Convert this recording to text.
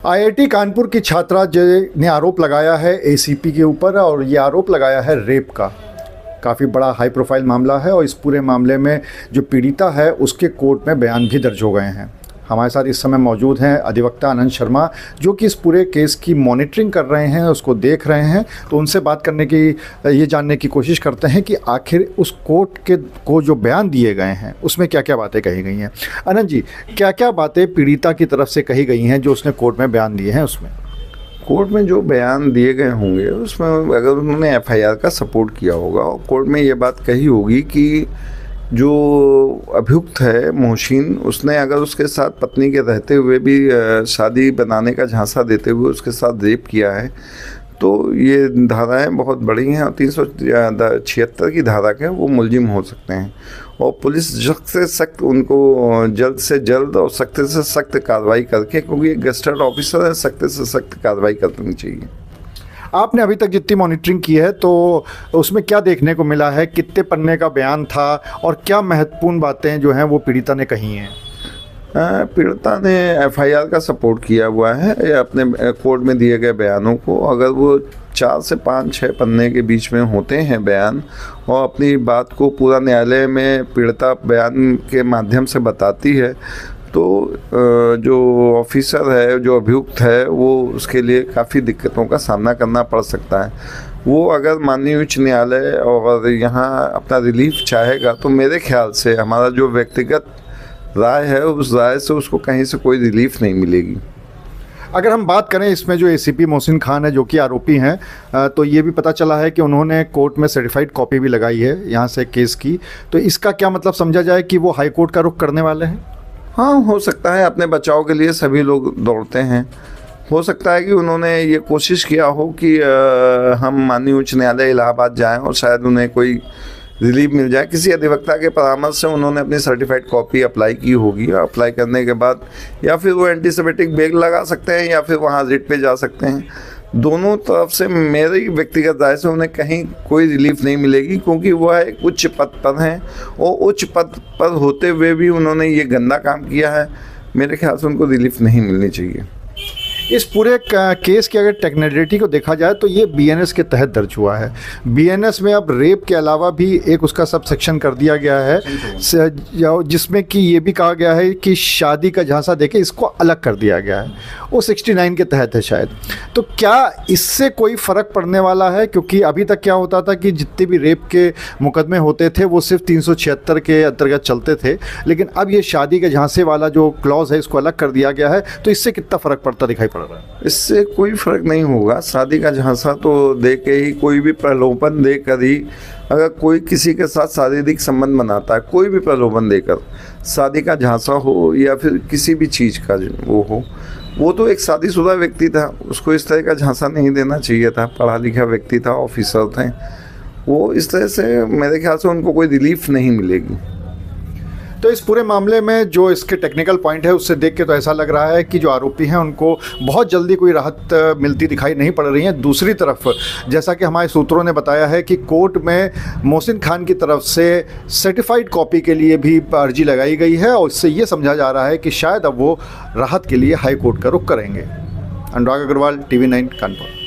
IIT Kanpur की छात्रा ने आरोप लगाया है एसीपी के ऊपर और ये आरोप लगाया है रेप का। काफ़ी बड़ा हाई प्रोफाइल मामला है और इस पूरे मामले में जो पीड़िता है उसके कोर्ट में बयान भी दर्ज हो गए हैं। हमारे साथ इस समय मौजूद हैं अधिवक्ता आनंद शर्मा, जो कि इस पूरे केस की मॉनिटरिंग कर रहे हैं, उसको देख रहे हैं। तो उनसे बात करने की, ये जानने की कोशिश करते हैं कि आखिर उस कोर्ट के को जो बयान दिए गए हैं उसमें क्या क्या बातें कही गई हैं। आनंद जी, क्या क्या बातें पीड़िता की तरफ से कही गई हैं जो उसने कोर्ट में बयान दिए हैं? उसमें कोर्ट में जो बयान दिए गए होंगे उसमें अगर उन्होंने एफआईआर का सपोर्ट किया होगा और कोर्ट में ये बात कही होगी कि जो अभियुक्त है मोहसिन, उसने अगर उसके साथ पत्नी के रहते हुए भी शादी बनाने का झांसा देते हुए उसके साथ रेप किया है, तो ये धाराएं बहुत बड़ी हैं और 376 की धारा के वो मुलजिम हो सकते हैं और पुलिस सख्त से सख्त उनको जल्द से जल्द और सख्त से सख्त कार्रवाई करके, क्योंकि एक गस्टेड ऑफिसर है, सख्त से सख्त कार्रवाई करनी चाहिए। आपने अभी तक जितनी मॉनिटरिंग की है तो उसमें क्या देखने को मिला है? कितने पन्ने का बयान था और क्या महत्वपूर्ण बातें जो हैं वो पीड़िता ने कही हैं? पीड़िता ने एफआईआर का सपोर्ट किया हुआ है अपने कोर्ट में दिए गए बयानों को। अगर वो 4 से 5-6 पन्ने के बीच में होते हैं बयान और अपनी बात को पूरा न्यायालय में पीड़िता बयान के माध्यम से बताती है, तो जो ऑफिसर है, जो अभियुक्त है, वो उसके लिए काफ़ी दिक्कतों का सामना करना पड़ सकता है। वो अगर माननीय उच्च न्यायालय और यहाँ अपना रिलीफ चाहेगा तो मेरे ख्याल से हमारा जो व्यक्तिगत राय है उस राय से उसको कहीं से कोई रिलीफ नहीं मिलेगी। अगर हम बात करें इसमें जो एसीपी मोहसिन खान है जो कि आरोपी हैं, तो ये भी पता चला है कि उन्होंने कोर्ट में सर्टिफाइड कॉपी भी लगाई है यहाँ से केस की। तो इसका क्या मतलब समझा जाए कि वो हाई कोर्ट का रुख करने वाले हैं? हाँ, हो सकता है। अपने बचाव के लिए सभी लोग दौड़ते हैं। हो सकता है कि उन्होंने ये कोशिश किया हो कि हम माननीय उच्च न्यायालय इलाहाबाद जाएं और शायद उन्हें कोई रिलीफ मिल जाए। किसी अधिवक्ता के परामर्श से उन्होंने अपनी सर्टिफाइड कॉपी अप्लाई की होगी। अप्लाई करने के बाद या फिर वो एंटीसेप्टिक बैग लगा सकते हैं या फिर वहाँ रिट पे जा सकते हैं। दोनों तरफ से मेरी व्यक्तिगत राय से उन्हें कहीं कोई रिलीफ नहीं मिलेगी, क्योंकि वह एक उच्च पद पर हैं और उच्च पद पर होते हुए भी उन्होंने ये गंदा काम किया है। मेरे ख्याल से उनको रिलीफ नहीं मिलनी चाहिए। इस पूरे केस की अगर टेक्निकलिटी को देखा जाए तो ये बीएनएस के तहत दर्ज हुआ है। बीएनएस में अब रेप के अलावा भी एक उसका सब सेक्शन कर दिया गया है, जिसमें कि ये भी कहा गया है कि शादी का झांसा देके इसको अलग कर दिया गया है। वो 69 के तहत है शायद। तो क्या इससे कोई फ़र्क पड़ने वाला है? क्योंकि अभी तक क्या होता था कि जितने भी रेप के मुकदमे होते थे वो सिर्फ 376 के अंतर्गत चलते थे, लेकिन अब ये शादी के झांसे वाला जो क्लॉज है इसको अलग कर दिया गया है। तो इससे कितना फ़र्क पड़ता दिखाई पड़ रहा है? इससे कोई फ़र्क नहीं होगा। शादी का झांसा तो दे के ही, कोई भी प्रलोभन देकर ही, अगर कोई किसी के साथ शारीरिक संबंध बनाता है, कोई भी प्रलोभन देकर, शादी का झांसा हो या फिर किसी भी चीज़ का वो हो, वो तो एक शादीशुदा व्यक्ति था, उसको इस तरह का झांसा नहीं देना चाहिए था। पढ़ा लिखा व्यक्ति था, ऑफिसर थे वो। इस तरह से मेरे ख्याल से उनको कोई रिलीफ नहीं मिलेगी। तो इस पूरे मामले में जो इसके टेक्निकल पॉइंट है उससे देख के तो ऐसा लग रहा है कि जो आरोपी हैं उनको बहुत जल्दी कोई राहत मिलती दिखाई नहीं पड़ रही है। दूसरी तरफ जैसा कि हमारे सूत्रों ने बताया है कि कोर्ट में मोहसिन खान की तरफ से सर्टिफाइड कॉपी के लिए भी अर्जी लगाई गई है और इससे ये समझा जा रहा है कि शायद अब वो राहत के लिए हाई कोर्ट का रुख करेंगे। अनुराग अग्रवाल, TV9 कानपुर।